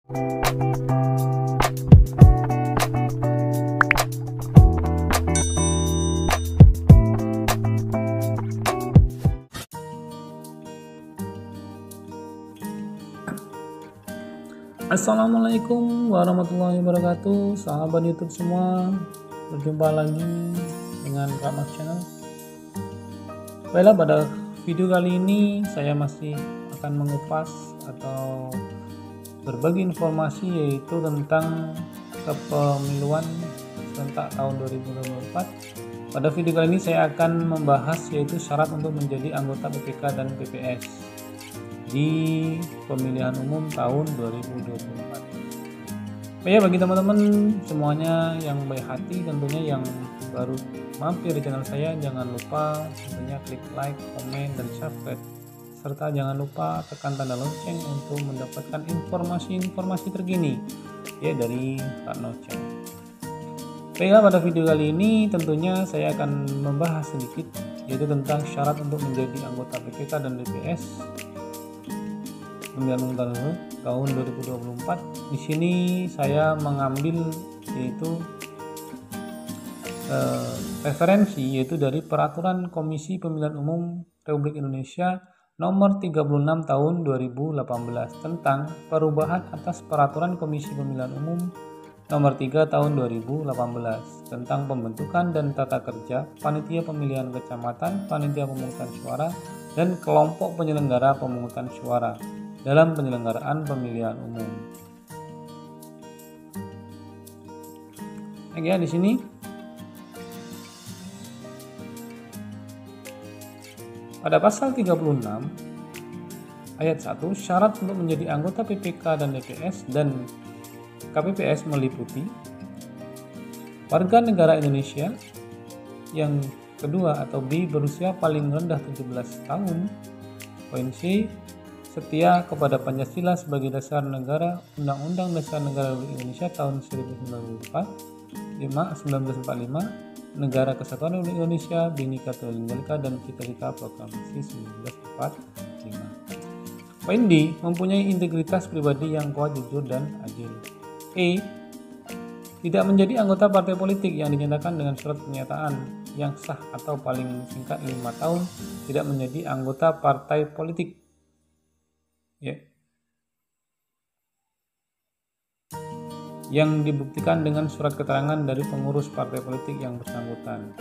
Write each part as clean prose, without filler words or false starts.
Assalamualaikum warahmatullahi wabarakatuh, sahabat YouTube semua. Berjumpa lagi dengan Rahmat Channel. Baiklah, pada video kali ini saya masih akan mengupas atau berbagi informasi yaitu tentang kepemiluan serentak tahun 2024. Pada video kali ini saya akan membahas yaitu syarat untuk menjadi anggota PPK dan PPS di pemilihan umum tahun 2024. Ya, bagi teman-teman semuanya yang baik hati, tentunya yang baru mampir di channel saya, jangan lupa tentunya klik like, komen, dan subscribe, serta jangan lupa tekan tanda lonceng untuk mendapatkan informasi-informasi terkini ya dari Kak Noceng. Baiklah, pada video kali ini tentunya saya akan membahas sedikit yaitu tentang syarat untuk menjadi anggota PPK dan DPS pemilihan umum tahun 2024. Di sini saya mengambil yaitu referensi yaitu dari Peraturan Komisi Pemilihan Umum Republik Indonesia Nomor 36 Tahun 2018 tentang perubahan atas Peraturan Komisi Pemilihan Umum Nomor 3 Tahun 2018 tentang pembentukan dan tata kerja panitia pemilihan kecamatan, panitia pemungutan suara, dan kelompok penyelenggara pemungutan suara dalam penyelenggaraan pemilihan umum. Oke, di sini pada pasal 36 ayat 1, syarat untuk menjadi anggota PPK dan DPS dan KPPS meliputi warga negara Indonesia yang kedua atau B berusia paling rendah 17 tahun. Poin C, setia kepada Pancasila sebagai dasar negara, Undang-Undang Dasar Negara Republik Indonesia tahun 1945, Negara Kesatuan Republik Indonesia, Bhinneka Tunggal Ika, dan Cita-cita Proklamasi 1945. Poin D, mempunyai integritas pribadi yang kuat, jujur, dan adil. E, tidak menjadi anggota partai politik yang dinyatakan dengan surat pernyataan yang sah atau paling singkat 5 tahun tidak menjadi anggota partai politik. Ya. Yang dibuktikan dengan surat keterangan dari pengurus partai politik yang bersangkutan.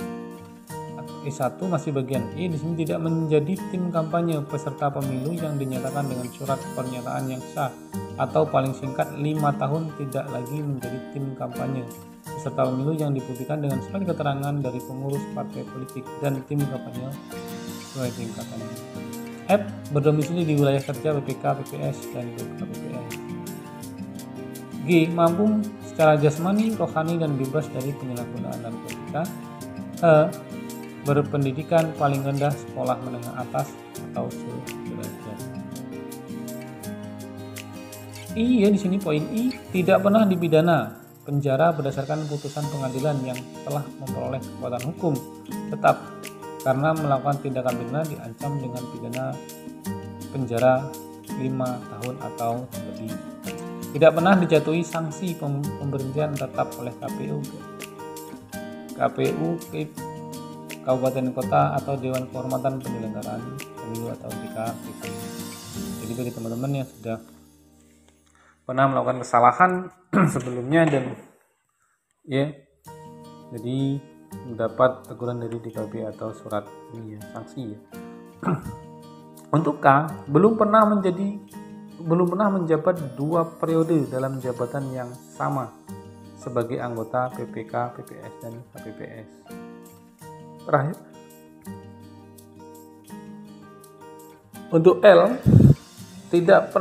E1 masih bagian E, di sini tidak menjadi tim kampanye peserta pemilu yang dinyatakan dengan surat pernyataan yang sah atau paling singkat 5 tahun tidak lagi menjadi tim kampanye peserta pemilu yang dibuktikan dengan surat keterangan dari pengurus partai politik dan tim kampanye sesuai tingkatannya. F, berdomisili di wilayah kerja PPK, PPS, dan KPPS. G, mampu secara jasmani, rohani, dan bebas dari penyalahgunaan narkotika. E, berpendidikan paling rendah sekolah menengah atas atau sederajat. I, ya di sini poin I, tidak pernah dipidana penjara berdasarkan putusan pengadilan yang telah memperoleh kekuatan hukum tetap karena melakukan tindakan pidana diancam dengan pidana penjara 5 tahun atau lebih. Tidak pernah dijatuhi sanksi pemberhentian tetap oleh KPU, Kabupaten Kota, atau Dewan Kehormatan Penyelenggaraan Pemilu atau DKPP. Jadi bagi teman-teman yang sudah pernah melakukan kesalahan sebelumnya dan ya, jadi mendapat teguran dari DKP atau surat ini ya, sanksi ya. Untuk K, belum pernah menjabat 2 periode dalam jabatan yang sama sebagai anggota PPK, PPS, dan KPPS. Terakhir, untuk L, tidak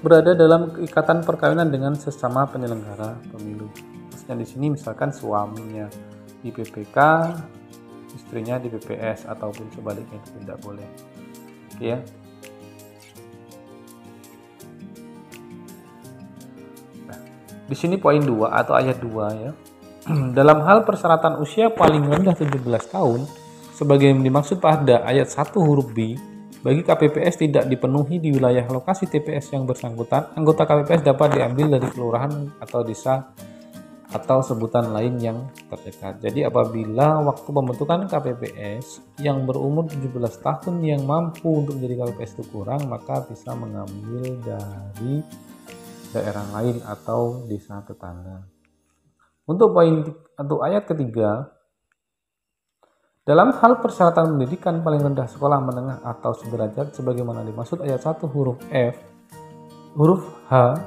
berada dalam ikatan perkawinan dengan sesama penyelenggara pemilu. Maksudnya di sini misalkan suaminya di PPK, istrinya di PPS, ataupun sebaliknya itu tidak boleh. Oke ya. Nah, di sini poin 2 atau ayat 2 ya. Dalam hal persyaratan usia paling rendah 17 tahun, sebagai yang dimaksud pada ayat 1 huruf B, bagi KPPS tidak dipenuhi di wilayah lokasi TPS yang bersangkutan, anggota KPPS dapat diambil dari kelurahan atau desa atau sebutan lain yang terdekat. Jadi apabila waktu pembentukan KPPS yang berumur 17 tahun yang mampu untuk menjadi KPPS itu kurang, maka bisa mengambil dari daerah lain atau desa tetangga. Untuk ayat ketiga, dalam hal persyaratan pendidikan paling rendah sekolah menengah atau sederajat sebagaimana dimaksud ayat 1 huruf F, huruf H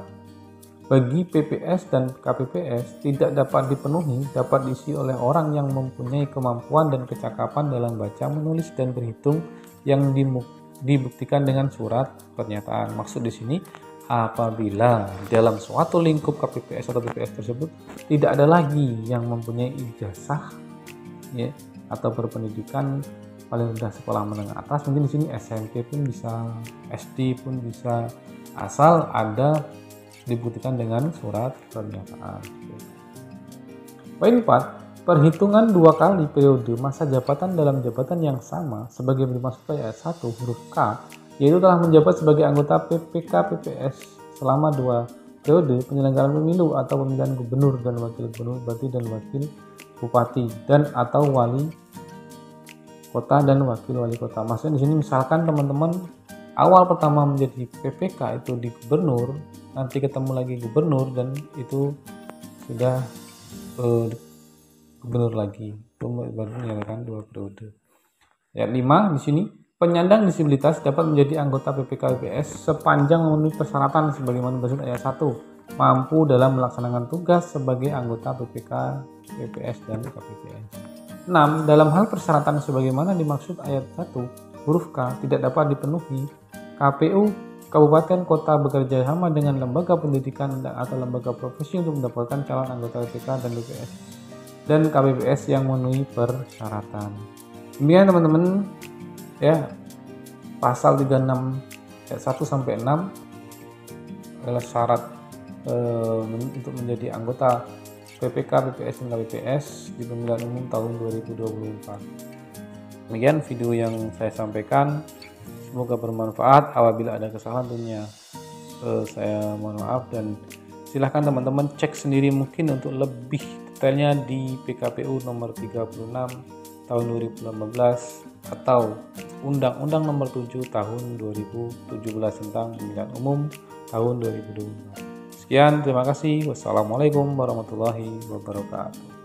bagi PPS dan KPPS tidak dapat dipenuhi dapat diisi oleh orang yang mempunyai kemampuan dan kecakapan dalam baca, menulis dan berhitung yang dibuktikan dengan surat pernyataan. Maksud di sini apabila dalam suatu lingkup KPPS atau PPS tersebut tidak ada lagi yang mempunyai ijazah ya, atau berpendidikan paling rendah sekolah menengah atas, mungkin di sini SMP pun bisa, SD pun bisa, asal ada dibuktikan dengan surat pernyataan. Poin 4, perhitungan 2 kali periode masa jabatan dalam jabatan yang sama sebagai dimaksud ayat 1 huruf K, yaitu telah menjabat sebagai anggota PPK PPS selama 2 periode penyelenggaraan pemilu atau pemilihan gubernur dan wakil gubernur, bupati dan wakil bupati dan atau wali kota dan wakil wali kota. Maksudnya di sini misalkan teman-teman awal pertama menjadi PPK itu di gubernur, nanti ketemu lagi gubernur dan itu sudah gubernur lagi, itu baru menyelesaikan 2 periode. Ayat 5 di sini, penyandang disabilitas dapat menjadi anggota PPK PPS sepanjang memenuhi persyaratan sebagaimana dimaksud ayat 1, mampu dalam melaksanakan tugas sebagai anggota PPK PPS dan KPPS. 6. Dalam hal persyaratan sebagaimana dimaksud ayat 1 huruf K tidak dapat dipenuhi, KPU Kabupaten Kota bekerja sama dengan lembaga pendidikan atau lembaga profesi untuk mendapatkan calon anggota PPK dan PPS dan KPPS yang memenuhi persyaratan. Demikian teman-teman ya, pasal 36 ayat 1 sampai 6 adalah syarat untuk menjadi anggota PPK, PPS, dan KPPS di pemilihan umum tahun 2024. Demikian video yang saya sampaikan, semoga bermanfaat. Apabila ada kesalahan tentunya saya mohon maaf, dan silahkan teman-teman cek sendiri mungkin untuk lebih detailnya di PKPU nomor 36 tahun 2018 atau Undang-Undang nomor 7 tahun 2017 tentang pemilihan umum tahun 2024. Sekian, terima kasih. Wassalamualaikum warahmatullahi wabarakatuh.